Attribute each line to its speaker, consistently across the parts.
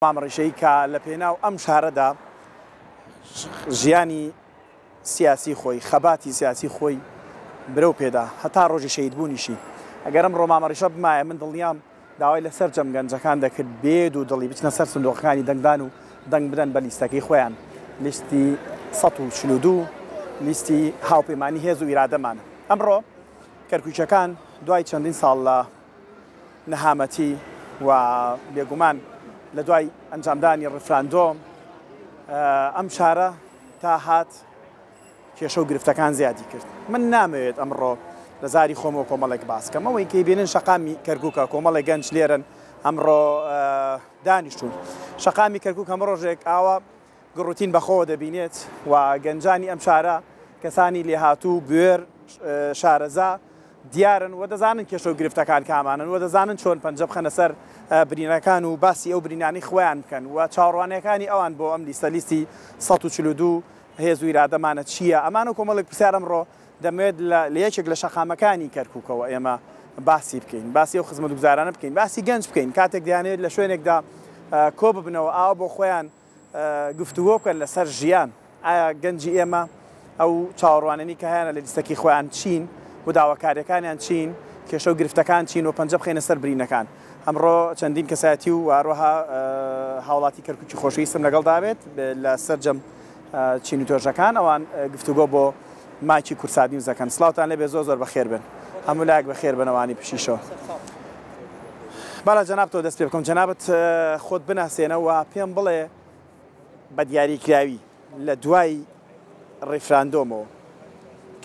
Speaker 1: مامەڕیشەی کە لە پێناو ئەم شارەدا ژیانی سیاسی خۆی خەباتی سیاسی خۆی برەو پێدا هەتا ڕۆژی شەیدبوونیشی ئەگەر ئەم ڕۆمامەڕیشە بمایە من دڵنیام داوای لەسەر جەم گەنجەکان دەکرد بێد و دڵی بچنە سەر سندۆقەکانی دەنگدان و دەنگ بدەن بە لیستەکەی خۆیان لیستی 142 لیستی هاوپەیمانی هێز و ئیرادەمانە. ئەمڕۆ کەرکووچەکان دوای چەندین ساڵ لە نەهامەتی و بێگومان لە دوای ئەنجامدانی ڕفراندۆم ئەم شارە تا هات کێشە و گرفتەکان زیادی کرد. من نامەوێت ئەمڕۆ لە زاری خۆمەوە کۆمەڵێک باسکەم ئەوەی کەی بینن شەقامی کەرکووکە کۆمەڵی گەنج لێرن ئەمڕۆ دانیشتون. شەقامی کەرکووک هەمە ڕۆژێک ئاوە گڕوتین بەخۆوە دەبینێت و گەنجانی ئەم شارە کەسانی لێهاتوو بوێر شارەزا دیارن و دەزانن کێشە و گرفتەکان کامانن و دەزانن چۆن پەنجە بخەنە سەر برینەکان و باسی ئەو برینانی خۆیان بکەن و چاڕوانەکانی ئەوان بۆ ئەم لیستی 142 هێز و ئیرادەمانە چییە؟ ئەمانە کۆمەڵێک پرسیار ئەمڕۆ دەمێت لە یەکێک لە شەقامەکانی کەرکووکەوە ئێمە باسی بکەین، باسی ئەو خزمەتگوزارانە بکەین، باسی گەنج بکەین، کاتێک دەیانێت لە شوێنێکدا کۆ ببنەوە ئاوا بۆ خۆیان گفتوگۆ بکەن لەسەر ژیان. ئایا گەنجی ئێمە ئەو چاوەڕوانانی کە هەیەە لە لیستەکەی خۆیان چین و داواکاریەکانیان چین، کێشە و گرفتەکان چین و پەنجە بخێنە سەر برینەکان. ئەمڕۆ چەندین کەسایەتی و هەروەها هاوڵاتی کەرکووکی خۆشەویستم لەگەڵدا بێت لە سەرجەم چین و تۆژەکان ئەوان گفتوگۆ بۆ ماکی کورسادی وزەکەن. سڵاوتان لێبێ زۆر زۆر بەخێر بن، هەموو لایەک بەخێر بنەوانی پشیشەوە. بالا جەنابتەوە دەست پێ بکەم، جەنابەت خۆت بناسێنەوە پێم بڵێ بە دیاریکراوی لە دوای ڕێفراندۆمەوە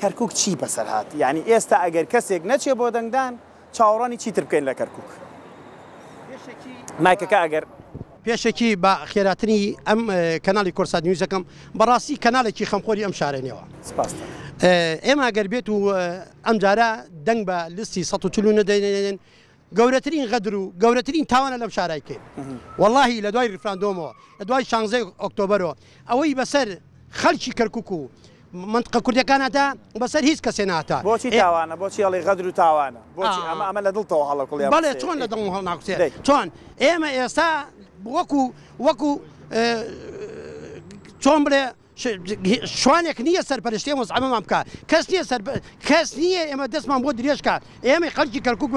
Speaker 1: کەرکووک چی بەسەر هات؟ یعنی ئێستا ئەگەر کەسێک نەچێ بۆ دەنگدان چاوەڕانی چیتر بکەین لە کەرکووک؟ مایکەکە ئەگەر
Speaker 2: پێشێکی بە خێراتنی ئەم کەناڵی کۆرسات نیوزەکەم بەڕاستی کەناڵێکی خەمخۆری ئەم شارێنەوە. ئێمە ئەگەر بێت و ئەم جارە دەنگ بە لیستی 140 نەدەێنێن گەورەترین غەدر و گەورەترین تاوانە لەم شارای کرد. وەڵاهی لە دوای ڕفراندۆمەوە لە دوای 16 ئۆکتۆبەرەوە ئەوەی بەسەر خەڵکی کەرکووک و منطقە کوردەکانەدا بەسەر هیچ کەسێ ناتا.
Speaker 1: بۆچی تاوانە؟ بۆچی ئەڵێ غەدر و تاوانە؟ بۆچی ئەمە لە دڵتەوە هەڵەکڵێ؟
Speaker 2: بەڵێ چۆن لە دڵ هەڵناکوسێ چۆن ئێمە ئێستا وەکو چۆن بڵێ شوانێک نییە سەرپەرشتی مۆزعەمەمان بکات، کەس نییە ئێمە دەستمان بۆ درێژکە. ئێمە خەڵکی کەرکووک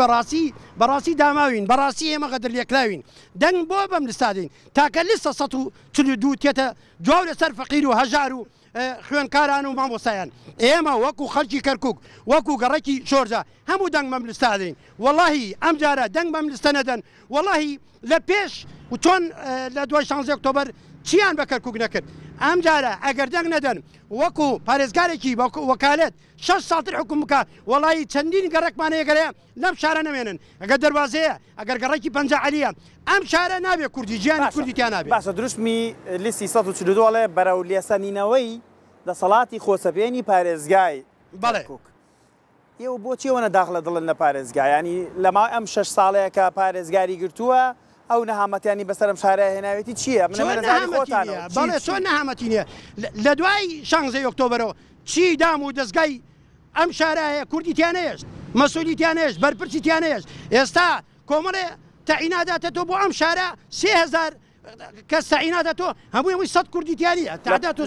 Speaker 2: بەڕاستی داماوین، بەڕاستی ئێمە غەدر لێکلاوین، دەنگ بۆ بەم لیستادەین تاکە لیستە 142 تێتە جواو لەسەر فەقیر و هەژار و خوێنکاران و مامۆستایان. ئێمە وەکو خەڵکی کەرکووک وەکو گەڕێکی شۆرجە هەموو دەنگ بەم لیستادەین. وەڵاهی ئەم جارە دەنگ بەم لیستە نەدەن، وەڵاهی لە پێش و چۆن لە دوای 16 ئۆکتۆبەر چیان بە کەرکووک نەکرد. ئەم جارە ئەگەر دەنگ نەدەن وەکو پارێزگارێکی وەکالەت 6 ساڵتر حکوم بکە، وەڵی چەندین گەڕێکمانەیەگەرەیە لەم شارە نەمێنن. ئەگەر دەواازەیە ئەگەر گەڕێکی پەنجە عەلیە ئەم شارە نابێت کوردی ژیانی کوردیتیان نابێت.
Speaker 1: باشە دروستمی لیستی 142 بەرەو لێسەنینەوەی دەسەڵاتی خۆسەپێنی پارێزگای
Speaker 2: بەڵێ
Speaker 1: ئێوە بۆچیەوە نەداخلە دڵن لە پارێزگای؟ ینی لەما ئەم 6 ساڵەیە کە پارێزگاری گرتووە ئەو نەهامەتیانی بەسەرم شارە هێناوێتی چییە؟
Speaker 2: بەڵێ چۆن نەهامەتی نییە؟ لە دوای 16 ئۆکتۆبەرەوە چی دام و دەستگای ئەم شارایە کوردیتیان هێشت، مەسئولیتیان هێشت، بەرپرسیتیان هێشت. ئێستا کۆمەڵێ تەعیناداتەوە بۆ ئەم شارە 3000 کەس تەعینادەتەوە هەمووی 100 کوردیتیانە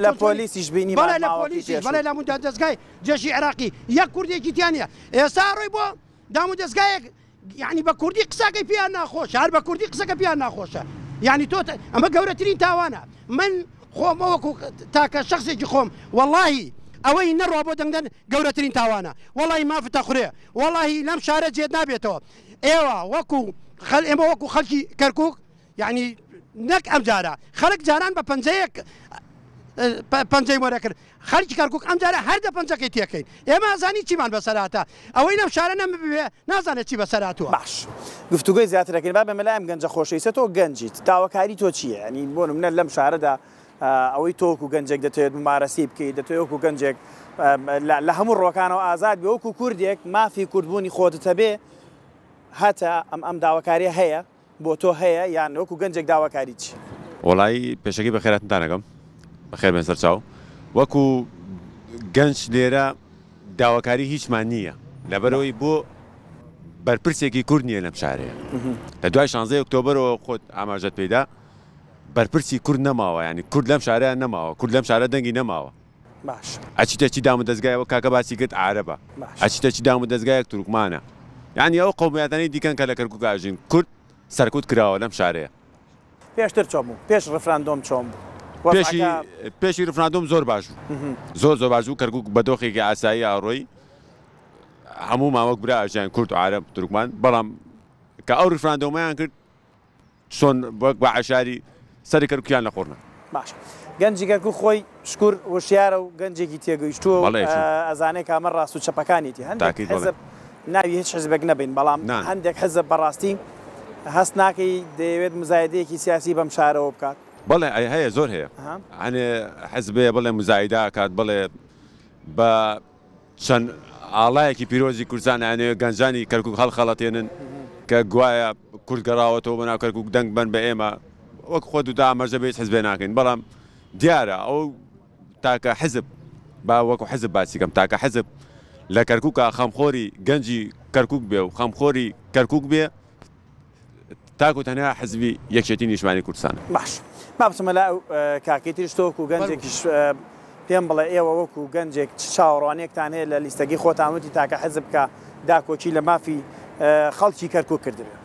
Speaker 1: لە پۆلیسیش بینی
Speaker 2: بەڵێ لە پۆلیسیش بەڵێ لە موندا دەستگای جێشی عێراقی یەک کوردێکی تیانە. ئێستا ڕۆی بۆ دام و دەستگایەک یعنی بە کوردی قسەکەی پێیان ناخۆشە، هەر بە کوردی قسەکە پێیان ناخۆشە. یعنی تۆ ئەمە گەورەترین تاوانە. من خۆم وەکو تاکە شخصێکی خۆم وەڵاهی ئەوەی نەڕوا بۆ دەنگدەن گەورەترین تاوانە. وەڵی مافتە خوڕێ، وەڵاهی لەم شارە جێت نابێتەوە. ئێوە ئێمە وەکو خەڵکی کەرکووک یعنی نەک ئەم جارە خەڵک جاران بە پەنجەی وەرە کرد. خەڵکی کەرکووک ئەم جارە هەردە پەنجەکەی تێکەین. ئێمە ئازانی چیمان بەسەرهاتە، ئەوەی لەم شارە نەمبێ نازانێت چی بەسەرهاتووە.
Speaker 1: باش گفتوگۆی زیاترەکەین با بەمەلای ئەم گەنجە خۆشەویستە تۆ گەنجیت، داواکاری تۆ چییە؟ ینی بۆ نمونە لەم شارەدا ئەوەی تۆکو گەنجێک دەتوێت ممارەسی بکەیت، دەتوێت وەکو گەنجێک لە هەموو ڕۆکانەوە ئازاد بێ وەکو کوردێک مافی کوردبوونی خۆتتە بێ هەتا ئەم داواکاریە هەیە بۆ تۆ هەیە یان وەکو گەنجێک داواکاری چی؟
Speaker 3: وەڵی پێشەکەی بە خێراتتانەکەم بەخێر بێن سەرچاو وەکو گەنج لێرە داواکاری هیچمان نییە لەبەرەوەی بۆ بەرپرسێکی کورد نییە لەم شارەیە. لە دوای 16 ئۆکتۆبەرەوە خۆت ئاماژەت پێدا بەرپرسی کورد نەماوە ینی کورد لەم شارەیە نەماوە کورد لەم شارە دەنگی نەماوە
Speaker 1: باش
Speaker 3: ئەچیتەچی دام و دەستگایەوە کاکە باسی کرد عارەبە ئەچیتەچی دام و دەستگایەک تورکمانە یعنی ئەو قەومیەتانی دیکەن کە لە کەرکووک ئاژین کورد سەرکوت کراوە لەم شارەیە
Speaker 1: پێشتر چۆن بوو پێش ڕفراندۆم چۆن بوو
Speaker 3: پێشی ڕفراندۆم زۆر باش بوو زۆر باش بوو کەرکووک بە دۆخێکی ئاسایی ئاڕۆی هەموو ماوەک برا ئاژیان کورد و عارەب تورکمان بەڵام کە ئەو ڕفراندۆمەیان کرد چۆن وەک بە عەشاری سەری کەرکووکیان لە خۆڕنا
Speaker 1: باش گەنجی کەرکووک خۆی شکور وشیارە و گەنجێکی تێگەیشتووە ئەزانێ کامە ڕاست و چەپەکانیتی هەندێک حزب ناوی هیچ حزبێک نەبین بەڵام هەندێک حزب بەڕاستی هەست ناکەی دەیەوێت مزایدەیەکی سیاسی بەم شارەوە بکات
Speaker 3: بەڵێ هەیە زۆر هەیە هەنێ حزبەیە بڵێ مزایدا کات بڵێ بە چەند ئاڵایەکی پیرۆزی کوردستان ئەوێ گەنجانی کەرکووک هەڵخەڵەتێنن کە گوایە کورد گەڕاوەتەوە بەناو کەرکووک دەنگ بن بە ئێمە وەک خۆ دوودا ئاماژە بێت حزبێ ناکەین بەڵام دیارە ئەو تاکە حزب با وەکو حزب باسیکەم تاکە حزب لە کەرکووکە خەمخۆری گەنجی کەرکووک بێ و خەمخۆری کەرکووک بێ تاکو تەنیا حزبی یەکێتی نیشتمانی کوردستانە
Speaker 1: باش با بچمە لە کاکەی تریشتۆک و گەنجێکیش پێم بڵێ ئێوە وەکو گەنجێک چاوەڕوانێکتان هەیە لە لیستەکەی خۆتانوتی تاکە حزب کە داکۆچی لە مافی خەڵکی کەرکووک کردبێ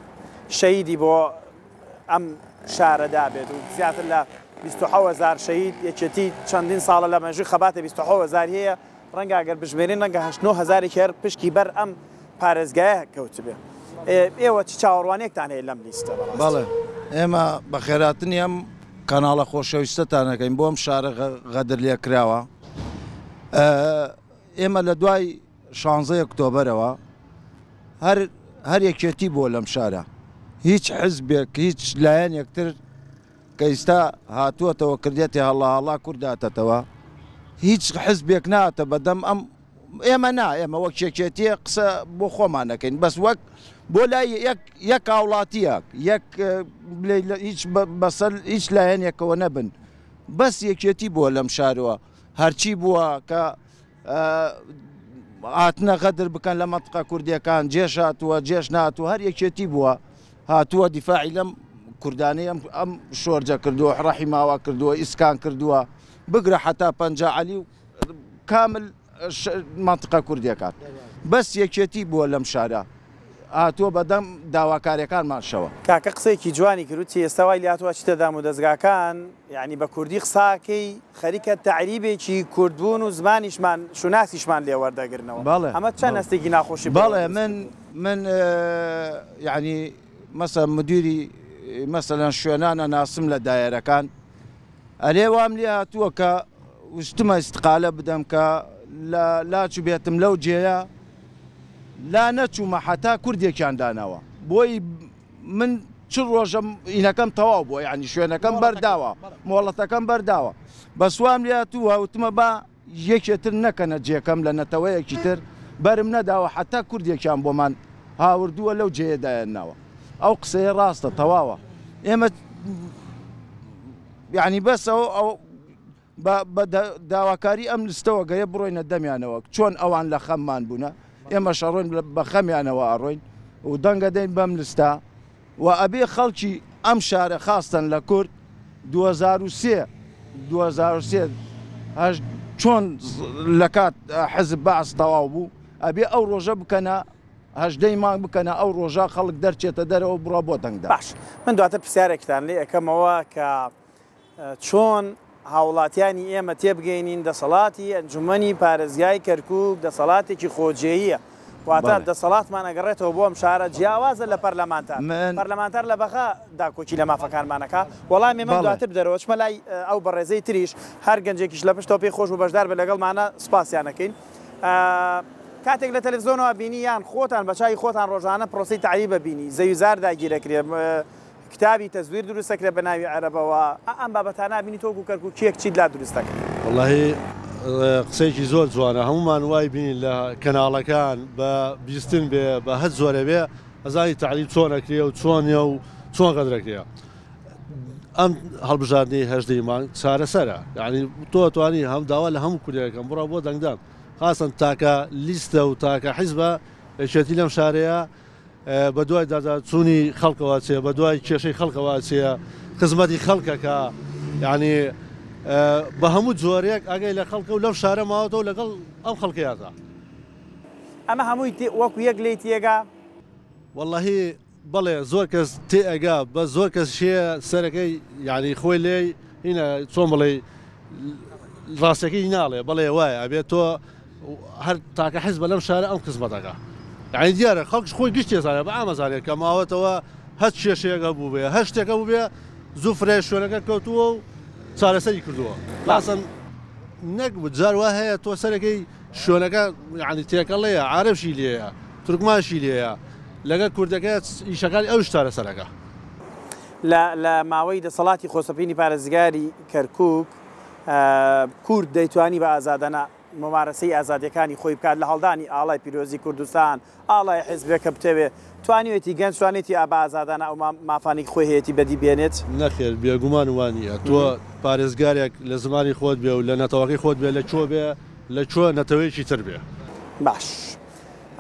Speaker 1: شەهیدی بۆ ئەم شارەدا بێت و زیاتر لە 27,000 شەهید یەکێتی چەندین ساڵە لە مەژووی خەباتە 27,000 هەیە ڕەنگە ئەگەر بژمێرین ڕەنگە 89,000 هەر پشکی بەر ئەم پارێزگایە کەوتبێ ئێوە چ چاوەڕوانێکتان هەیە لەم لیستە
Speaker 4: بەڵێ ئێمە بە خێراتنی ئەم کەناڵە خۆشەویستەتانەکەین بۆ ئەم شارە غەدر لێ کراوە ئێمە لە دوای 16 ئۆکتۆبەرەوە هەر یەکێتی بۆ لەم شارە هیچ حزبێک هیچ لایەن یەکتر کە ئێستا هاتووەتەوە کردێتی هەڵا کورداتەتەوە هیچ حزبێک ناتە بەدەم ئەم ئێمە ئێمە وەک یەکێتیە قسە بۆ خۆمانەکەین بەس وەک بۆ لای یەک هاوڵاتیەک هیچ لایەنێکەوە نەبن بەس یەکێتی بووە لەم شارەوە هەرچی بووە کە هاتنە غەدر بکەن لە مەنتقە کوردیەکان جێش هاتووە جێش ناتوە هەر یەکێتی بووە هاتووە دیفاعی لەم کوردانەی ئەم شۆرجە کردووە ڕەحی ماوا کردووە ئیسکان کردووە بگرە حتا پەنجا عەلی و کامل مەنتقە کوردیەکان بەس یەکێتی بووە لەم شارە هاتووە بەدەم داواکاریەکانمانشەوە
Speaker 1: کاکە قسەیەکی جوانی کردوتی ئێستا وای لاتوە چتە دام و دەستگاکان یعنی بە کوردی قساکەی خەریکە تعریبێکی کوردبوون و زمانیشمان شوناسیشمان لێ وەردەگرنەوە ئەمە چەند هەستێکی ناخۆشی
Speaker 4: بەڵێ من یعنی مەسەڵەن مدیری مەسەڵەن شوێنانە ناسم لە دایرەکان ئەلێ وام لێ هاتووە کە وشتمە ئیستقالە بدەم کە لاچوو بێتم لەو جێیە لا نەچوومە حتا کوردێکیان داناوە بۆی من چ ڕۆژەم ئینەکەم تەواو بووە یعنی شوێنەکەم بەرداوە مۆڵەتەکەم بەرداوە بە سوام لێ هاتووە وتمە با یەکێتر نەکەنە جێکەم لە نەتەوەیەکی تر بەرم نەداوە حتا کوردێکیان بۆمان هاوردووە لەو جێدایەناوە ئەو قسەیە ڕاستە تەواوە ئێمە یعنی بەس ئەو بە داواکاری ئەم لستەوە گەیە بڕۆینە دەمیانەوە چۆن ئەوان لە خەممان بوونە ئێمە شەڕۆین بە خەمیانەوە ئاڕۆین و دەنگە دەین بەم لستە و ئەبێ خەڵکی ئەم شارە خاستن لە کورد 2003 چۆن لە کات حزب بەعس تەواو بوو ئەبێ ئەو ڕۆژە بکەنە هەژدەی مانگ بکەنە ئەو ڕۆژە خەڵک دەرچێتە دەرەوە بڕە بۆ دەنگدا
Speaker 1: باش من دواتر پرسیارێکتان لێ ئەەکەمەوە کە چۆن هاوڵاتیانی ئێمە تێبگەینین دەسەڵاتی ئەنجومەنی پارێزگای کەرکووک دەسەڵاتێکی خۆجێیە واتە دەسەڵاتمان ئەگەڕێتەوە بۆ ئەم شارە جیاوازە لە پەرلەمانتار لە بەخا داکۆچی لە مافەکانمانەکە وەڵامی من دواتر دەرەوە چمە لای ئەو بەڕێزەی تریش هەر گەنجێکیش لە پشتۆ پێی خۆش و بەشدار بە لەگەڵمانە سپاسیانەکەین کاتێک لە تەلەڤیزۆنەوە بینی یان خۆتان بە چای خۆتان ڕۆژانە پرۆسی تعریبە بینی زەویزار داگیرەکرێ کتابی تەزویر دروستەکرێ بە ناوی عەرەبەوە ئەم بابەتانە بینی تۆکو کەرکووکیەک چیت لا دروستەکە
Speaker 5: وەڵاهی قسەیەکی زۆر جوانە هەمومان وای بینین لە کەناڵەکان بە بیستن بێ بە هەت زۆرە بێ ئەزانی تعریب چۆنەکرێ و چۆنیە و چۆن قەدرەکرێ ئەم هەڵبژاردنەی هەژدەی مانگ چارەسەرە یعنی تۆ توانی هەم داوا لە هەموو کوردەکەم بڕە بۆ دەنگدان خاصن تاکە لیستە و تاکە حیزبە یەکێتی لەم شارەیە بە دوای داداچوونی خەڵکەوە چێ بە دوای کێشەی خەڵکەوە چێە خزمەتی خەڵکەکە یعنی بە هەموو جۆرێک ئەگەی لە خەڵکە و لەو شارە ماوەتەوە لەگەڵ ئەو خەڵکیادا
Speaker 1: ئەمە هەمووی وەکو یەک لێی تێگا
Speaker 5: واللهی بەڵێ زۆر کەس تێئەگا بە زۆر کەس شێ سەرەکەی یعنی خۆی لێ هینە چۆن بڵێ ڕاستەکەی ناڵێ بەڵێ وایە ئەبێت تۆ هەر تاکە حیز بە لەم شارە ئەم خزمەتەکە یعنی دیارە خەڵکش خۆی گشت تێزانێت بە ئامەزانێت کە ماوەتەوە هەست کێشەیەەکە بوو بێ هەر شتێکە بوو بێ زوو فرێ شوێنەکە کەوتووە و چارەسەری کردووە لاسن نەک جار وا هەیە تۆ سەرەکەی شوێنەکە یعنی تێکەڵەیە عارەبشی لێیە تورکمانشی لێیە لەگەر کوردەکە ئیشەکانی ئەو شتارە سەرەکە
Speaker 1: لە ماوەی دەسەڵاتی خۆسەپینی پارێزگاری کەرکووک کورد دەیتوانی بە ئازادانە ممارەسەی ئازادیەکانی خۆی بکات لە هەڵدانی ئاڵای پیرۆزی کوردستان ئاڵای حیزبێکە بتەوێ توانیوێتی گەنج توانێتی ئابا ئازادانە ئەو مافانی خۆی هەیەی بەدی بێنێت
Speaker 5: نەخێر بێگومان وانە تۆ پارێزگارێک لە زمانی خۆت بێ و لە نەتەوەقی خۆت بێ لە چۆ بێ لە چۆ نەتەوەیەکی تر بێ
Speaker 1: باش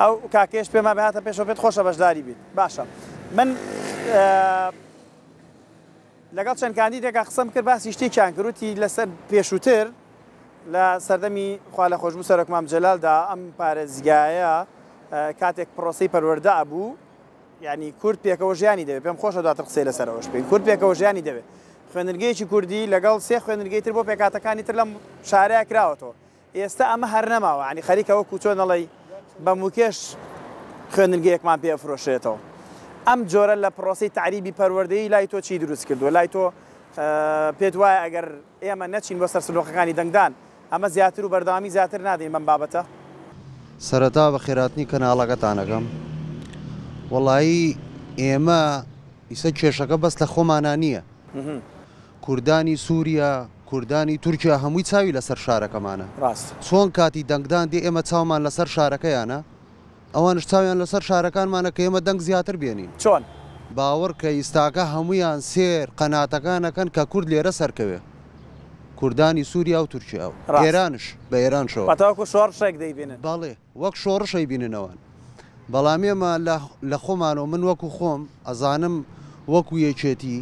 Speaker 1: ئەو کاکێش پێما بهاتە پێشەوە پێت خۆشە بەشداری بیت باشە من لەگەڵ چەند کاندیدێکە قسەم کرد باسی شتێکیان کردوتی لەسەر پێشووتر لە سەردەمی خوا لە خۆشببوو سەرۆک مام جەلالدا ئەم پارێزگایە کاتێک پرۆسەی پەروەردە بوو یعنی کورد پێکەوە ژیانی دەوێت پێم خۆشە دواتر قسەی لەسەرەوەش بین کورد پێکەوە ژیانی دەوێت خوێنەرگەیەکی کوردی لەگەڵ سێ خوێنەرگەی تر بۆ پێکاتەکانی تر لەم شارەیە کراوەتەوە ئێستا ئەمە هەر نەماوە عنی خەریکەوە کوچۆ نەڵی بە موکێش خوێنەرگەیەکمان پێفرۆشێتەوە ئەم جۆرە لە پرۆسی تعریبی پەروەردەیی لای تۆ چی دروست کردووە لای تۆ پێت وایە ئەگەر ئێمە نەچین بۆ سەر سنووقەکانی دەنگدان ئەمە زیاتر و بەردەوامی زیاتر نادەین بەم بابەتە
Speaker 6: سەرەتا بە خێراتنی کەناڵەکەتانەکەم وەڵایی ئێمە ئیسە کێشەکە بەس لە خۆمانە نییە کوردانی سووریا کوردانی تورکیا هەمووی چاوی لەسەر شارەکەمانە
Speaker 1: ڕاست
Speaker 6: چۆن کاتی دەنگدان دێ ئێمە چاومان لەسەر شارەکەیانە ئەوانش چاویان لەسەر شارەکانمانە کە ئێمە دەنگ زیاتر بێنین
Speaker 1: چۆن
Speaker 6: باوەڕ کە ئیستاکە هەمویان سێر قەناتەکانەکەن کە کورد لێرە سەرکەوێ کوردانی سووریا و تورکیا و ئێرانش بە ئێرانشەوە
Speaker 1: بەتاوەکو شۆڕشێک دەیبینن
Speaker 6: باڵێ وەک شۆڕشەی بیننەوەن بەڵام ئێمە لە خۆمانەوە من وەکو خۆم ئەزانم وەکو یەکێتی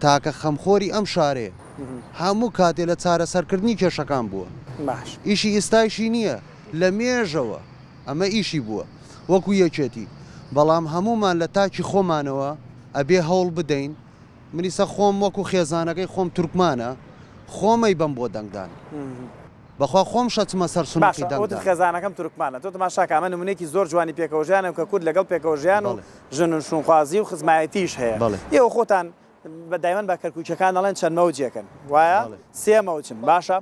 Speaker 6: تاکە خەمخۆری ئەم شارەیە هەموو کاتێ لە چارەسەرکردنی کێشەکان بووە
Speaker 5: باش
Speaker 6: ئیشی ئێستایشی نییە لە مێژەوە ئەمە ئیشی بووە وەکو یەکێتی بەڵام هەمومان لە تاکی خۆمانەوە ئەبێ هەوڵ بدەین منیسە خۆم وەکو خێزانەکەی خۆم تورکمانە خۆمەی بم بۆ دەنگدان بەخوا خۆم شەچمە سەر سنووقی دەنگدان
Speaker 1: خێزانەکەم تورکمانە تۆ تەماشاکە ئەمە نمونەیەکی زۆر جوانی پێکەوەژیانە کە کورد لەگەڵ پێکەوەژیان و ژن شوونخوازی و خزمایەتیش هەیە ئێوە خۆتان بە دایمەن بە کەرکووچەکان ئەڵێن چەند مەوجێکن وایە سێ مەوجن باشە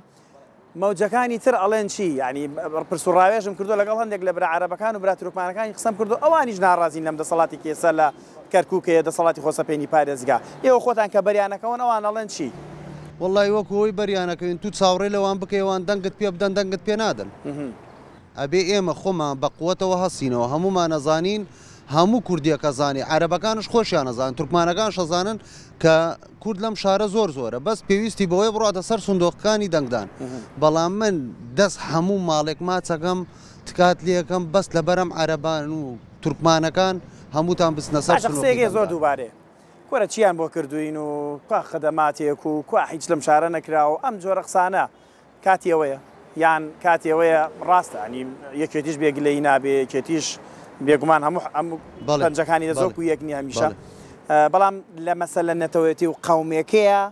Speaker 1: مەوجەکانی تر ئەڵێن چی ینی پرسوڕاوێژم کردو لەگەڵ هەندێک لە برا عەرەبەکان و برا تورکمانەکانی قسەم کردو ئەوانیش ناڕازین لەم دەسەڵاتی کێسە لە کەرکووکەیە دەسەڵاتی خۆسەپێنی پارێزگا ئێوە خۆتان کە بەریانەکەون ئەوان ئەڵێن چی
Speaker 6: وڵی وەکەوەی بەریانەکەوین تو چاوڕێ لەوان بکەیەوان دەنگت پێ بدەن دەنگت پێ نادەن ئەبێ ئێمە خۆمان بە قووەتەوە هەستینەوە هەمومان نەزانین هەموو کوردیەکە زانێ عەرەبەکانش خۆشیان نەزان تورکمانەکان شەزانن کە کورد لەم شارە زۆر زۆرە بەس پێویستی بەوەی بڕاتە سەر سندۆقەکانی دەنگدان بەڵام من دەست هەموو ماڵێک ماچەکەم تکات لەکەم بەس لە بەرەم عەرەبان و تورکمانەکان هەمووتان بستنە سەر
Speaker 1: قسەیەکی زۆر دووبارێ کورە چیان بۆ کردوین و کا خەدەماتێک و کا هیچ لەم شارە نەکراوە ئەم جۆرە قسانە کاتیەوەیە یان کاتیەوەیە ڕاستە ئەنی یەکێتیش بێگلەی نابێ یەکێتیش بێگومان هەموو پەنجەکانی دەزۆک و یەک نیە هەمیشە بەڵام لە مەسەلە نەتەوەێتی و قەومێکەیە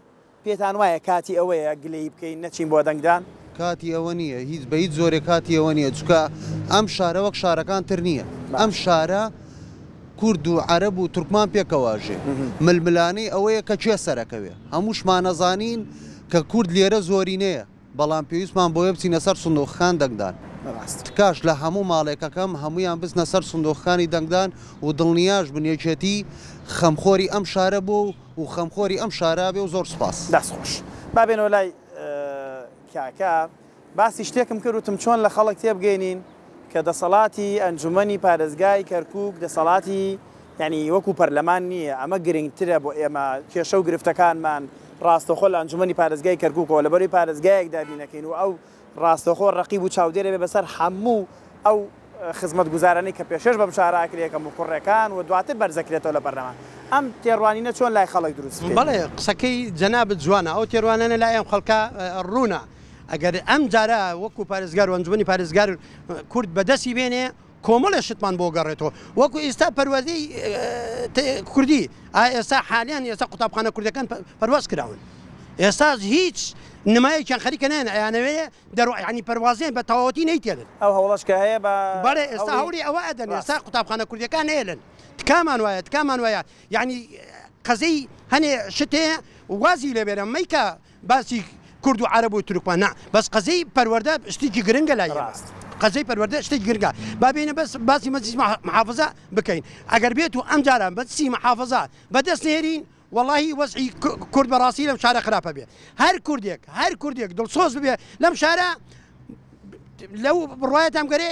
Speaker 1: پێتان وایە کاتی ئەوەیە گلەی بکەین نەچین بۆ دەنگدان
Speaker 6: کاتی ئەوە نییە هیچ بە هیچ زۆرێ کاتی ئەوە نییە چکە ئەم شارە وەک شارەکان تر نییە ئەم شارە کورد و عەرەب و تورکمان پێکەواژێ ململانەی ئەوەیە کە کوێ سەرەکەوێ هەمووشمان نەزانین کە کورد لێرە زۆرینەیە بەڵام پێویستمان بۆیە بچینە سەر سندۆقەکان دەنگدان تکاش لە هەموو ماڵێکەکەم هەمویان بستنە سەر سندۆقەکانی دەنگدان و دڵنیاش بنیەکێتی خەمخۆری ئەم شارە بوو و خەمخۆری ئەم شارە بێ و زۆر سوپاس
Speaker 1: دەستخۆش بابێنەوە لای کاکە باسی شتێکم کردوتم چۆن لە خەڵک تێبگەینین کە دەسەڵاتی ئەنجومەنی پارێزگای کەرکووک دەسەڵاتی ینی وەکو پەرلەمان نییە ئەمە گرنگترە بۆ ئێمە کێشە و گرفتەکانمان ڕاستەخۆ لە ئەنجومەنی پارێزگای کەرکووکەوە لەبەری پارێزگایەک دابینەکەین و ئەو ڕاستەخۆ ڕەقیب و چاودێرە بێ بەسەر هەموو ئەو خزمەت گوزارانەی کە پێشێش بەم شارەکرێکەکەم و کوڕەکان و دواتر بەرزەکرێتەوە لە بەرنامە ئەم تێڕوانینە چۆن لای خەڵک دروست
Speaker 2: بەڵێ قسەکەی جەنابەت جوانە ئەو تێڕوانانە لای ئەم خەڵکە ڕوونە ئەگەر ئەم جارە وەکو پارێزگار و ئەنجومەنی پارێزگار کورد بەدەستی بێنێ کۆمەڵێ شتمان بۆ گەڕێتەوە وەکو ئێستا پەروەردەی کوردی ئێستا حالیان ئێستا قوتابخانە کوردەکان پەرواز کراون ئێستا هیچ نمایەکیان خەریکە نێن ئەیانەوەیە ینی پەروازیان بە تەواوەتی نەیتێنن
Speaker 1: ئەو هەوڵەش کە هەیە
Speaker 2: بەڵێ ئێستا هەوڵی ئەوە ئەدەن ئێستا قوتابخانە کوردەکان هێلن تکامان وایە یعنی قەزەی هەنێ شتەیە وازی لەبێرە مەیکە باسی کورد و عەرەب و تورکمان نا بەس قەزەی پەروەردە شتێکی گرنگە لای قەزەی پەروەردە شتێکی گرنگە بابێنە بەس باسی مەجلیس محافظە بکەین ئەگەر بێت و ئەم جارە بەدەستی محافظە بەدەست نێرین والله وەزعی کورد بەڕاستی لەم شارە خراپە بێ هەر کوردێک دڵسۆز ببێ لەم شارە لەو بڕواەتام گەرێ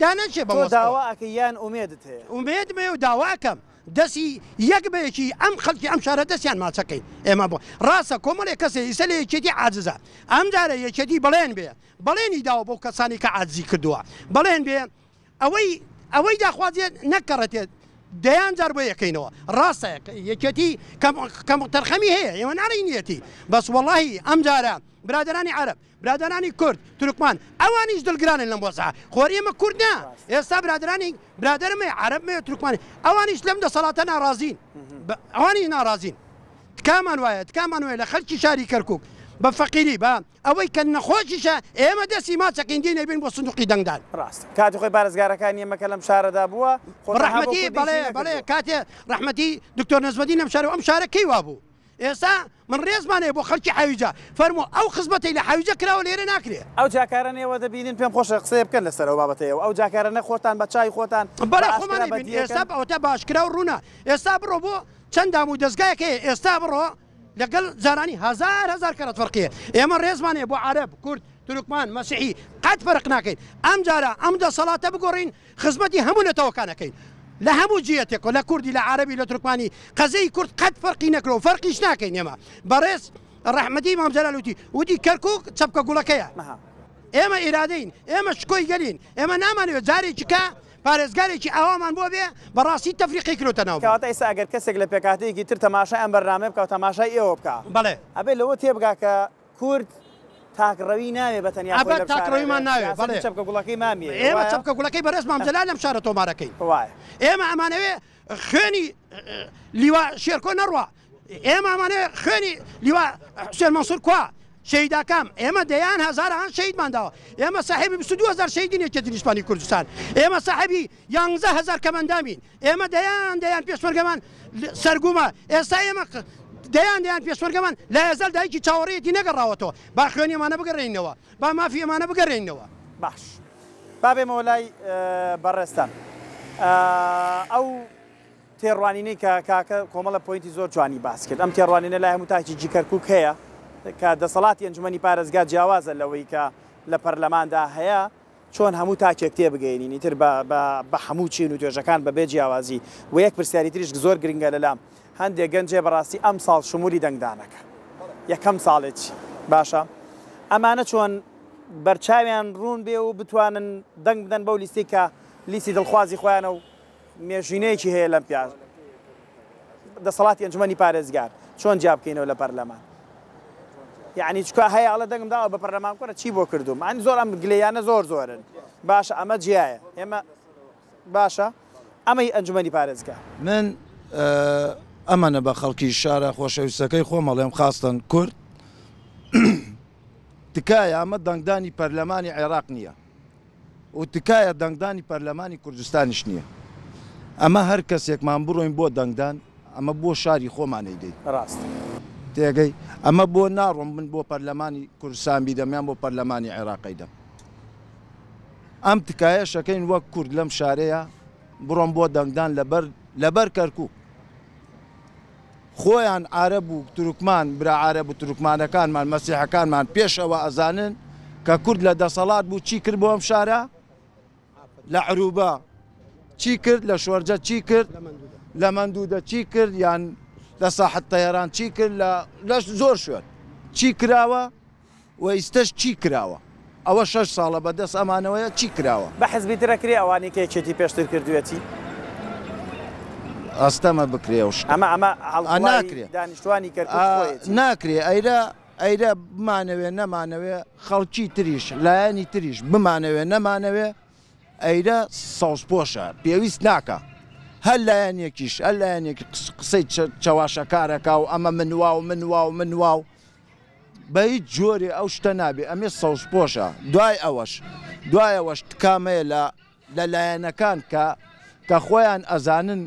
Speaker 2: دانەچێ بە
Speaker 1: داواکە یان ئومێدت هەیە
Speaker 2: ئومێد بێ و داواکەم دەستی یەک بەیەکی ئەم خەڵکی ئەم شارە دەستیان ماچەکەین ئێمە بۆ ڕاستە کۆمەڵێک کەسێ ئیسە لە یەکێتی عاجزە ئەم جارە یەکێتی بەڵێن بێ بەڵێنی داوە بۆ کەسانی کە عاجزی کردووە بەڵێن بێ ئەوەی داخوازیێت نەکەڕێتێت دەیان جار بۆ یەکەینەوە ڕاستە یەکێتی کەم تەرخەمی هەیە ئێوە ناڕینیەتی بەس وەڵاهی ئەم جارە برادرانی عەرەب برادرانی کورد تورکمان ئەوانیش دڵگرانن لەم بۆسا خۆری ئێمە کورد نا ئێستا برادرمێ عەرەبمێ تورکمانی ئەوانیش لەم دەسەڵاتە ناڕازین ئەوانی ناڕازین تکامان وایە لە خەڵکی شاری کەرکووک بە فەقیری بە ئەوەی کە نەخۆشیشە ئێمە دەستی ماچەکەین دێنێ بین بۆ سندوقی دەنگدان
Speaker 1: ڕاست کاتی خۆی پارێزگارەکانی ئێمەکە لەم شارەدا بووە
Speaker 2: ڕەحمەتی بەڵێ کاتێ ڕەحمەتی دکتۆر نەزمەدین ئەم شارە ئەم شارە کەی وا بوو ئێستا من ڕێزمانەیە بۆ خەڵکی حەویجە فەرموو ئەو خزمەتەی لە حەویجە کراوە لێرە ناکرێت
Speaker 1: ئەو جاکارانەوە دەبینین پێم خۆشە قسەیە بکەن لەسەر ئەو بابەتەیە ئەو جاکارانە خۆتان بە چای خۆتان
Speaker 2: بەڵێ خۆمانە ئێستا ئەوتە باشکرا و ڕوونە ئێستا بڕۆ بۆ چەند دام و دەستگایەکەیە ئێستا بڕۆ لەگەڵ جارانی هزار کەرەت فەرقیە ئێمە ڕێزمانەیە بۆ عەرەب کورد تورکمان مەسیحی قەت فەرق ناکەین ئەم جارە ئەم دەسەڵاتە بگۆڕین خزمەتی هەموو نەتەوەکانەکەین لە هەموو جیەتێک لە کوردی لە عەرەبی لە تورکمانی قەزەی کورد قەت فەرقی نەکرۆ فەرقیش ناکەین ئێمە بەڕێز ڕەحمەتی مام جەلال وتی کەرکووک چەپکە گوڵەکەیە ئێمە ئیرادەین ئێمە شکۆی گەلین ئێمە نامانەوێت جارێکی کە پارێزگارێکی ئاوامان بۆ بێ بەڕاستی تەفریقی کرۆتە ناو
Speaker 1: کەواتە ئێستا ئەگەر کەسێک لە پێکاتەیەکی تر تەماشای ئەم بەرنامە بکە و تەماشای ئێوە بکە
Speaker 2: بەڵێ
Speaker 1: ئەبێ لەوە تێبگا کە کورد تاکڕەوی ناوێ بە تەنیا
Speaker 2: ئەبەر تاکڕەویمان ناوێ
Speaker 1: بەڵێ چەپکە گوڵەکەی مامیە
Speaker 2: ئێمە چەپکە گوڵەکەی بەڕێز مام جەلال لەم شارە تۆمارەکەی ئێمە ئەمانەوێ خوێنی لیوا شێرکۆ نەڕوا ئێمە ئەمانەوێ خوێنی لیوا حوسێن مەنسوور کوا شەیداکەم ئێمە دەیان هەزاران شەیدمان داوە ئێمە ساحێبی 22,000 شەیدی نێچێتی نیشتپانی کوردستان ئێمە ساحێبی 11,000 کەمەندامین ئێمە دەیان پێشمەرگەمان سەرگومە ئێستا ئێمە دەیان پێشمەرگەمان لە ئێزەل دایکی چاوەڕێتی نەگەڕاوەتەوە با خوێنیمانە بگەڕێنەوە با مافیەمانە بگەڕێنەوە
Speaker 1: باش بابێمەوە لای بەڕێستان ئەو تێڕوانینەی کە کاکە کۆمەڵە پۆینتی زۆر جوانی باس کرد ئەم تێڕوانینە لای هەموو تاکی کەرکووک هەیە کە دەسەڵاتی ئەنجومەنی پارێزگا جیاوازە لەوەی کە لە پەرلەماندا هەیە چۆن هەموو تاکێک تێبگەینی تر بە هەموو چین و توێژەکان بەبێ جیاوازی و یەک پرسیاری تریش زۆر گرنگە لەلام هەندێک گەنجێ بەڕاستی ئەم ساڵ شمولی دەنگدانەکە یەکەم ساڵێکی باشە ئەمانە چۆن بەرچاویان ڕوون بێ و بتوانن دەنگ بدەن بەو لیستی کە لیستی دڵخوازی خۆیانە و مێژینەیەکی هەیە لەم پیاژ دەسەڵاتی ئەنجومەنی پارێزگار چۆن جیاب بکەینەوە لە پەرلەمان یعنی چکە هەیە ئەڵە دەنگم داوە بە پەرلەمان کۆرە چی بۆ کردوم ئەنی زۆر ئەم گلەیانە زۆرن باشە ئەمە جیایە ئێمە باشە ئەمەی ئەنجومەنی پارێزگار
Speaker 4: من ئەمەنە بە خەڵکی شارە خۆشەویستەکەی خۆمەڵێم خاستن کورد تکایە ئەمە دەنگدانی پەرلەمانی عێراق نییە و تکایە دەنگدانی پەرلەمانی کوردستانیش نییە ئەمە هەر کەسێکمان بڕۆین بۆ دەنگدان ئەمە بۆ شاری خۆمانەی دەین
Speaker 1: ڕاست
Speaker 4: تێگەی ئەمە بۆ ناڕۆم من بۆ پەرلەمانی کوردستان بیدەمیان بۆ پەرلەمانی عێراقی دەم ئەم تکایە شەکەین وەک کورد لەم شارەیە بڕۆم بۆ دەنگدان لەبەر کەرکووک خۆیان عەرەب و تورکمان برا عەرەب و تورکمانەکانمان مەسیحەکانمان پێشەوە ئەزانن کە کورد لە دەسەڵات بوو چی کرد بۆ ئەم شارە لە عروبە چی کرد لە شۆرجە چی کرد لە مەندوودە چی کرد یان لە ساحەت تەیەران چی کرد لە زۆر شوێن چی کراوە و ئیستەش چی کراوە ئەوە 6 ساڵە بەدەست ئەمانەوەیە چی کراوە
Speaker 1: بە حزبی ترەکری ئەوانی کە یەکێتی پێشتر کردوێتی
Speaker 4: ئەستەمە بکرێ و
Speaker 1: ئەمە
Speaker 4: ناکرێت
Speaker 1: دانیشتوانی کرد
Speaker 4: ناکرێ ئەیرە بمانەوێ نەمانەوێ خەڵکی تریش لایەنی تریش بمانەوێ نەمانەوێ ئەیرە سەوزپۆشە پێویست ناکە هەر لایەنێکیش هەر لایەنێکی قسەی چاواشەکارەکە و ئەمە منواو بە هیچ جۆرێ ئەو شتە نابێ ئەمێ سەوزپۆشە دوای ئەوەش تکامەیە لە لایەنەکان کە خۆیان ئەزانن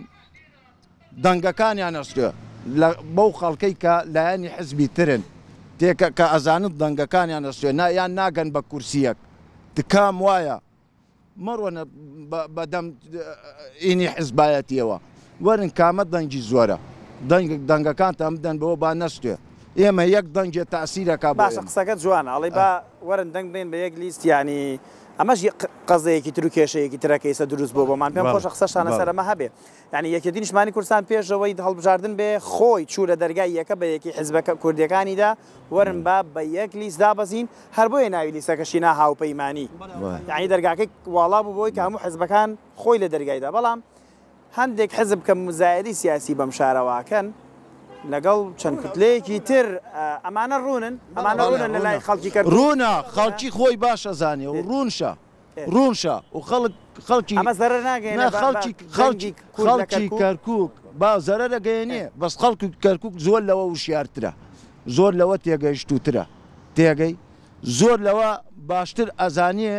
Speaker 4: دەنگەکانیان ئەستێ بەو خەڵکەی کە لایەنی حزبی ترن تێکە کە ئەزانت دەنگەکانیان ئەستێ یان ناگەن بە کورسیەک تکام وایە مەڕۆنە بەدەم ئینی حزبایەتیەوە وەرن کامە دەنگی زۆرە دەنگەکانتان بدەن بەوە با نەستێ ئێمە یەک دەنگێ تاسیرەکە
Speaker 1: باشە قسەکەت جوانە ئەڵێ با وەرن دەنگ بێن بە یەک لیست ینی ئەمەش قەزەیەکی تر و کێشەیەکی ترەکەیسە دروست بۆ بۆمان پێم خۆشە قسەشانە سەرەمە هەبێ ینی یەکێتی نیشتمانی کوردستان پێشەوەی هەڵبژاردن بێ خۆی چوورە دەرگای یەکە بە یەکی حیزبەکە کوردیەکانیدا وەرن با بە یەک لیست دابەزین هەر بۆیە ناوی لیستەکەشی نا هاوپەیمانی یعنی دەرگاکەی واڵا بوو بۆی کە هەموو حیزبەکان خۆی لە دەرگایدا بەڵام هەندێک حزب کە مزایدی سیاسی بەم شارەواکەن لەگەڵ چەند کتلەیەکی تر ئەمانە ڕوونن لە لای خەڵکی کرد
Speaker 4: ڕوونە خەڵکی خۆی باشە زانێ و ڕوونشە و خەڵکی
Speaker 1: ئەمە زەرەر ناگەێنە
Speaker 4: خەڵکی کەرکووک با زەرەرە گەیەنێ بەس خەڵکی کەرکووک زۆر لەوە وشیارترە زۆر لەوە تێگەیشتوترە تێگەی زۆر لەوە باشتر ئەزانیە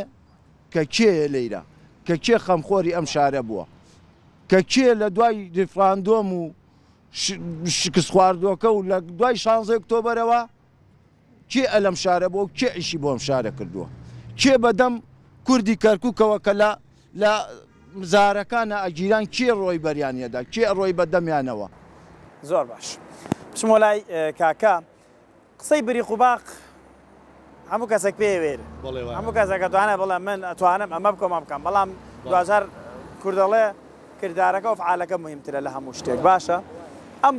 Speaker 4: کە کێیە لەیرە کە کێ خەمخۆری ئەم شارە بووە کە کێ لە دوای ریفراندۆم و شکست خواردووەکە و لە دوای 16 ئۆکتۆبەرەوە کێ ئەلەم شارە بۆ کێ ئیشی بۆ ئەم شارە کردووە کێ بەدەم کوردی کەرکووکەوە کە لە مزارەکانە ئەگیران کێ ڕۆی بەریانیەدا کێ ڕۆی بەدەمیانەوە
Speaker 1: زۆر باش بچمۆ لای کاکا قسەی بری قوباق هەموو کەسێک پێوێر هەموو کەسێکە توانە بڵێ من ئەتوانم ئەمە بکەم بکەم بەڵام دوزار کوردەڵێ کردارەکە و فعالەکە مهمترە لە هەموو شتێک باشە ئەم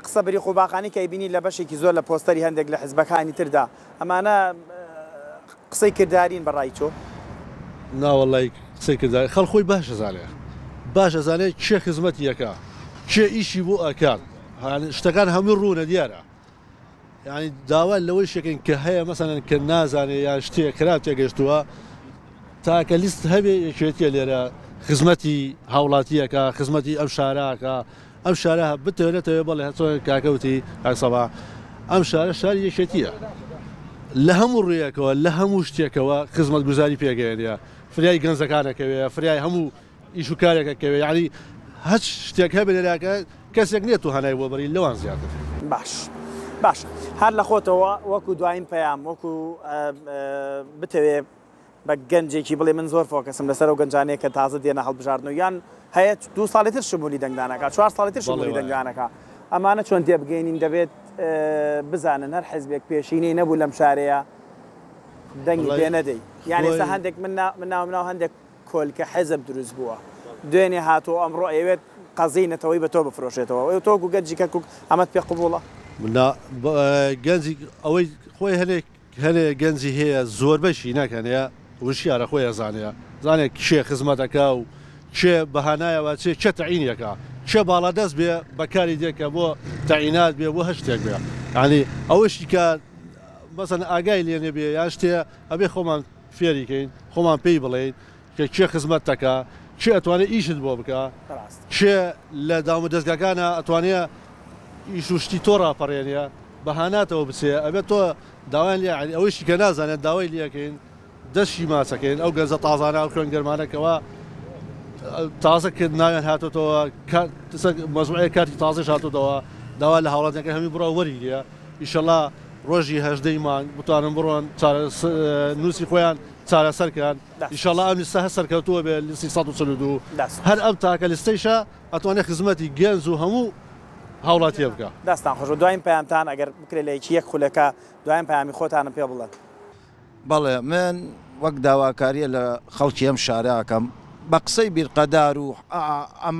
Speaker 1: قسە بری قوباقانی کە بینی لە بەشێکی زۆر لە پۆستەری هەندێک لە حزبەکانی تردا ئەمانە قسەی کرددارین بەڕای تۆ
Speaker 5: ناوەڵی قسەی کرددار خەڵخۆی باشە زانێت چێ خزمەتی یەکە چێ ئیشی بۆ ئەکات شتەکان هەموو ڕوونە دیارە ینی داوا لەوەی شەکەین کە هەیە مەسەن کە نازانێ یان شتێک خراپ تێگەشتووە تاکە لیست هەبێ یەکێتیە لێرە خزمەتی هاوڵاتیەکە خزمەتی ئەم شاراکە ئەم شارە بتێنێتەوە بەڵێ هەچۆ کاکەوتی ئاسەبا ئەم شارە شاری یەکێتیە لە هەموو ڕێیەکەوە لە هەموو شتێکەوە خزمەت گوزاری پێگەێنە فریای گەنجەکانەکەوێ فریای هەموو ئیش و کارێکەکەوێ یعنی هەچ شتێک هەبێ لێراکە کەسێک نێت و هەنای بۆ بەری لەوان زیاتر
Speaker 1: باش هەر لە خۆتەوە وەکو دوایین پەیام وەکو بتەوێ بە گەنجێکی بڵێ من زۆر فۆکەسم لەسەر و گەنجانەیە کە تازە دێنە هەڵبژاردن یان هەیە 2 ساڵی تر شمولی دەنگدانەکە 4 ساڵی تر شمولی دەنگدانەکە ئەمانە چۆن تێبگەینین دەبێت بزانن هەر حزبێک پێشینەی نەبوو لەم شارەیە دەنگی پێ نەدەی یعنی ئێستا هەندێک مناو هەندێک کۆلکە حەزب دروست بووە دوێنێ هاتۆ ئەمڕۆ ئەوێت قەزینەتەوەی بە تۆ بفرۆشێتەوە تۆ گەنجی کەرکووک ئەمەت پێ قبوڵە
Speaker 5: گەنجی ئەوەی خۆی هەنێ گەنجی هەیە زۆر بەشی ناکەنەیە وشیارە خۆی زانەیە زانێک کێ خزمەتەکە و کێ بەهانایەوە چێ تەعینیەکە چێ باڵا دەست بێ بەکاری دێکە بۆ تەعینات بێ بۆ هەشتێک بێ ینی ئەوەشی کە مەسەن ئاگای لێنێ بێ یا شتێ ئەبێ خۆمان فێریکەین خۆمان پێی بڵێین کە کێ خزمەتەکە چێ ئەتوانێت ئیشت بۆ بکە چێ لە داوم دەستگاکانە ئەتوانێت ئیش و شتی تۆ ڕاپەڕێنە بەهاناتەوە بچێ ئەبێت تۆ داوای لێ ئەوەشی کە نازانێت داوای لەکەین دەشی ماچەکەین ئەو گەنجە تازانە ئەو خوێن گەرمانەکەەوە تازە کرد ناوێن هاتوتەوە مەزموعەیە کاتی تازەش هاتوتەوە داوا لە هاوڵاتەکە هەمی بڕاو وەری لێ ئیشەڵا ڕۆژی هەژدەی مانگ بتوانن بڕۆن نووسی خۆیان چارەسەرکەن ئیشەڵا ئەم لیستە هەسەرکەوتووە بێ لیستی 142 هەر ئەم تاکە لیستەیشە ئەتوانێت خزمەتی گەنج و هەموو هاوڵاتیە بکە
Speaker 1: دەستان خۆش دوایین پەیامتان ئەگەر بکرێت لە یەک خولەکە دوایین پەیامی خۆتانم پێ بڵێن
Speaker 4: بەڵێ من وەک داواکاریە لە خەڵکی ئەم شارەکەم بە قسەی بیرقەدار و ئەم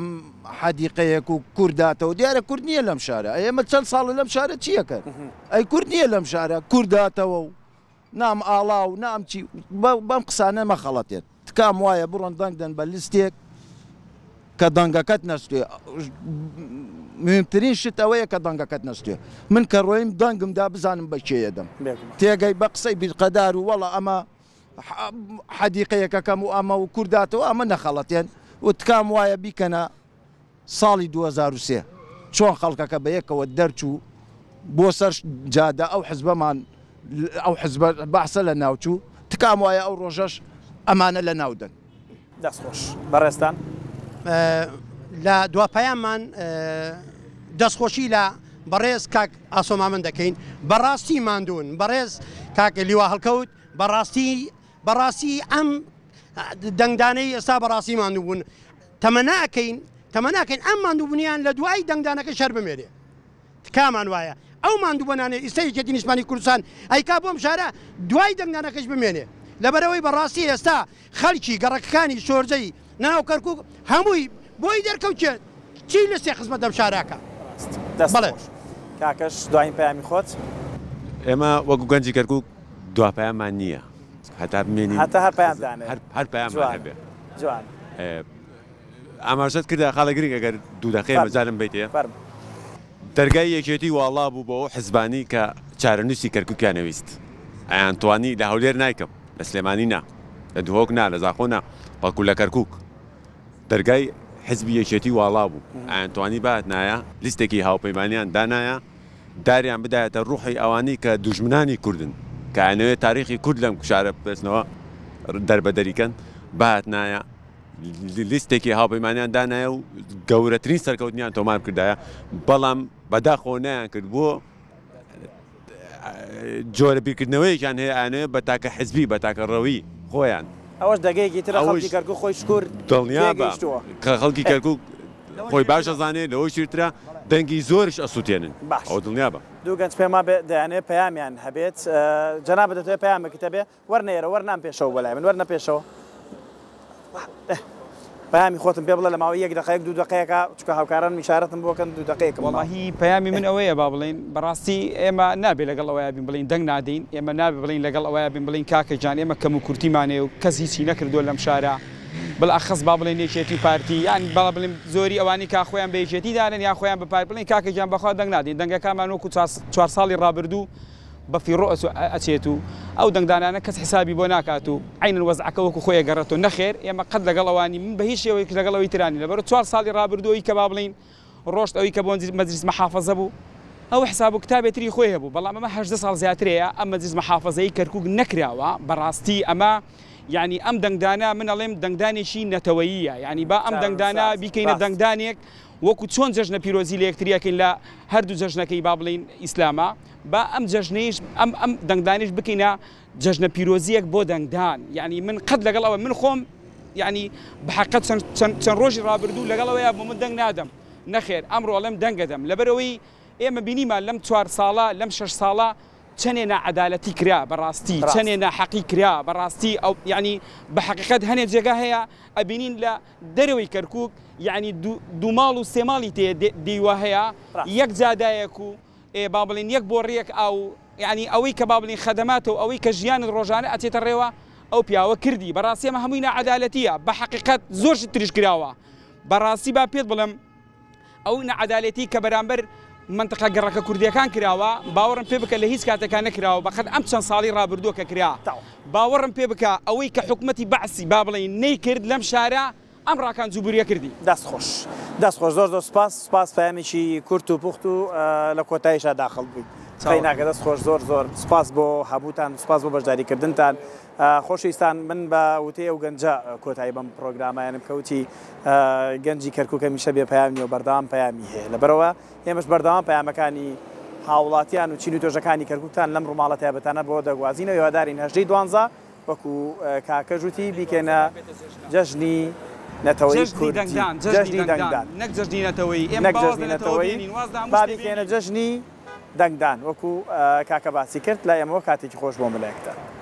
Speaker 4: حەدیقەیەک و کورداتەوە دیارە کورد نییە لەم شارە ئێمە چەند ساڵە لەم شارە چیەکە ئەی کورد نییە لەم شارە کورداتەوە و نام ئاڵا و نامچی بەم قسانە مەخەڵەتێت تکام وایە بڕۆن دەنگدەن بە لیستێک کە دەنگەکەت نەستوێ مهمترین شت ئەوەیە کە دەنگەکەت نەستوێ من کە ڕۆیم دەنگمدا بزانم بە کێیەدەم تێگەی بە قسەی بیرقەدار و وەڵە ئەمە حەدیقەیەکەکەم و ئەمە و کورداتەوە ئەمە نەخەڵەتێن و تکام وایە بیکەنە ساڵی 2003 چۆن خەڵکەکە بە یەکەوە دەرچوو بۆ سەر جادە ئەو حزبەمان ئەو حزب بەحسە لە ناوچوو تکام وایە ئەو ڕۆژەش ئەمانە لە ناودەن
Speaker 1: دەستخۆش بەڕێستان
Speaker 2: لە دواپەیانمان دەستخۆشی لە بەڕێز کاک ئاسۆمامن دەکەین بەڕاستی ماندوون بەڕێز کاک لیوا هەڵکەوت بەڕاستی ئەم دەنگدانەی ئێستا بەڕاستی ماندوو بوون تەمەناکەین ئەم ماندووبوونیان لە دوای دەنگدانەکە شەر بمێرێ تکامان وایە ئەو ماندووبوونانێ ئیستا یەکێتی نیشتمانی کوردستان ئەیکا بۆم شارە دوای دەنگدانەکەش بمێنێ لەبەرەوەی بەڕاستی ئێستا خەڵکی گەڕەکەکانی شۆرجەی ناو کەرکووک هەمووی بۆی دەرکەوتێت چی لە سێ خزمەت دەم شاراکە
Speaker 1: بەڵێ کاکەش دوایین پەیامی خۆت
Speaker 3: ئێمە وەکو گەنجی کەرکووک دواپەیامان نییە هەتا بمێنین
Speaker 1: هەتا هەر پەیامدانێ
Speaker 3: هەر پەیامان هەبێ
Speaker 1: جوان
Speaker 3: ئاماژەت کردە خاڵە گرنگ ئەگەر دوو دەقەیە مەجارم بیتێ دەرگای یەکێتی واڵا بوو بۆ ئەو حزبانی کە چارەنووسی کەرکووکیان نەویست ئەیان توانی لە هەولێر نایکەم لە سلێمانی نا لە دوهۆک نا لە زاخۆ نا بەڵکو لە کەرکووک دەرگای حزبی یەکێتی واڵا بوو ئەیان توانی بات نایە لیستێکی هاوپەیمانیان دانایە داریان بدایەتە ڕوحی ئەوانی کە دوژمنانی کوردن کە ئەنەوێت تاریخی کورد لەم کوشارە بێتنەوە دەربەدەریکەن بات نایە لیستێکی هاوپەیمانیان دانایە و گەورەترین سەرکەوتنیان تۆمار کردایە بەڵام بەداخۆ نەیان کرد بۆ جۆرە بیرکردنەوەیەکیان هەیە ئەنەوێ بە تاکە حزبی بە تاکە ڕەوی خۆیان
Speaker 1: ئەوەش دەگەیەکی ترە خەڵکی کەرکووک خۆی شکور
Speaker 3: دڵنیا بە کە خەڵکی کەرکووک خۆی باش ئەزانێت لەوەی شترە دەنگی زۆرش ئەسووتێنن ئەو دڵنیا بە
Speaker 1: دوو گەنج پێما دەیانێت پەیامیان هەبێت جەنابە دەتوێت پەیامێکتە بێ وەرنێرە وەرنام پێشەوە بەلای من وەرنە پێشەوە پەیامی خۆتم پێ بڵێ لە ماوەی یەک دقەیەک دوو دقەیەکە چکە هاوکاران میشارەتم بۆکەن دوو دقەیەکم
Speaker 7: وڵاهی پەیامی من ئەوەیە با بڵین بەڕاستی ئێمە نابێت لەگەڵ ئەوەیە بین بڵین دەنگ نادەین ئێمە نابێ بڵین لەگەڵ ئەوەیە بین بڵین کاکە جان ئێمە کەم و کورتیمانێ و کەس هیچی نەکردووە لەم شارە بەڵاخەس با بڵین یەکێتی پارتی یان بەڵا بڵین زۆری ئەوانی کا خۆیان بە یەکێتی دارن یا خۆیان بە بڵین کاکە جان بەخوا دەنگ نادەین دەنگەکانمان وەکو 4 ساڵی ڕابردوو بەفیڕۆ ئەچێت و ئەو دەنگدانانە کەس حسابی بۆ ناکات و عینەن وەزعەکە وەکو خۆی گەڕێتەوە نەخێر ئێمە قەت لەگەڵەوانی من بە هیچ شێوەیەک لەگەڵەوەی ترانی لەبەر 4 ساڵی ڕابردووی کە با بڵین ڕۆشت ئەوی کە بۆ مەجلیس مەحافەزە بوو ئەو حساب و کتابێتری خۆی هەبوو بەڵام ئەمە 18 ساڵ زیاترەیە ئەم مەجلیس مەحافەزەی کەرکووک نەکراوە بەڕاستی ئەمە یعنی ئەم دەنگدانە من ئەڵێم دەنگدانێکی نەتەوەییە یعنی با ئەم دەنگدانە بیکەینە دەنگدانێک وەکو چۆن جەژنە پیرۆزی لە یەکتریەکەین لە هەردوو جەژنەکەی با بڵین ئیسلامە با ئەم جەژنەیش ئەم دەنگدانیش بکەینە جەژنە پیرۆزیەک بۆ دەنگدان یعنی من قەت لەگەڵ ئەوە من خۆم یعنی بەحەقەت چەند ڕۆژی ڕابردوو لەگەڵەوەیە بۆ من دەنگ نادەم نەخێر ئەمڕۆ ئەڵێم دەنگەدەم لەبەرەوەی ئێمە بینیمان لەم 4 ساڵە لەم 6 ساڵە چەندێ نەعەدالەتی کرا بەڕاستی چەندێ ناحەقی کرا بەڕاستی ئەو یعنی بە حەقیقەت هەنێک جێگا هەیە ئەبینین لە دەرەوەی کەرکووک یعنی دوو ماڵ و سێ ماڵی تێ دیوە هەیە یەک جادایەک و با بڵین یەک بۆ ڕێک ئاو یعنی ئەوەی کە با بڵین خەدەماتەوە ئەوەی کە ژیانت ڕۆژانە ئەچێتە ڕێوە ئەو پیاوە کردی بەڕاستی ئەمە هەمووی نەعەدالەتیە بە حەقیقەت زۆرش تریش کراوە بەڕاستی با پێت بڵم ئەو نەعەدالەتی کە بەرامبەر منطقە گەڕەکە کوردیەکان کراوە باوەڕم پێ بکە لە هیچ کاتێکان نەکراوە بەقەت ئەم چەند ساڵی ڕابردووە کە کرا باوەڕم پێ بکە ئەوەی کە حکومەتی بەعسی با بڵین نەیکرد لەم شارە ئەم ڕاکان جوبوریە کردی
Speaker 1: دەستخۆش زۆر سپاس پەیامێکی کورت و پوخت و لە کۆتاییشا داخڵ بووین خەی ناکە دەستخۆش زۆر سپاس بۆ هەبووتان سپاس بۆ بەشداریکردنتان خۆشەویستان من بە وتەیە و گەنجە کۆتایی بەم پرۆگرامایانم کەوتی گەنجی کەرکووک هەمیشە بێ پەیامی و بەردەوام پەیامی هەیە لەبەرەوە ئێمەش بەردەوام پەیامەکانی هاوڵاتیان و چین و تۆژەکانی کەرکووکتان لەم ڕووماڵە تایبەتانە بۆ دەگوازینەوە هیوادارین 18 دوانزە وەکو کاکە جوتی بیکەنە جەژنی نەتەوەی جەژنی دەنگدان
Speaker 7: نەک جەژنی نەتەوەی
Speaker 1: نەک جەژنی نەتەوەی با بیکەنە جەژنی دەنگدان وەکو کاکە باسی کرد لە ئێمەوە کاتێکی خۆش بۆ ملایەکتە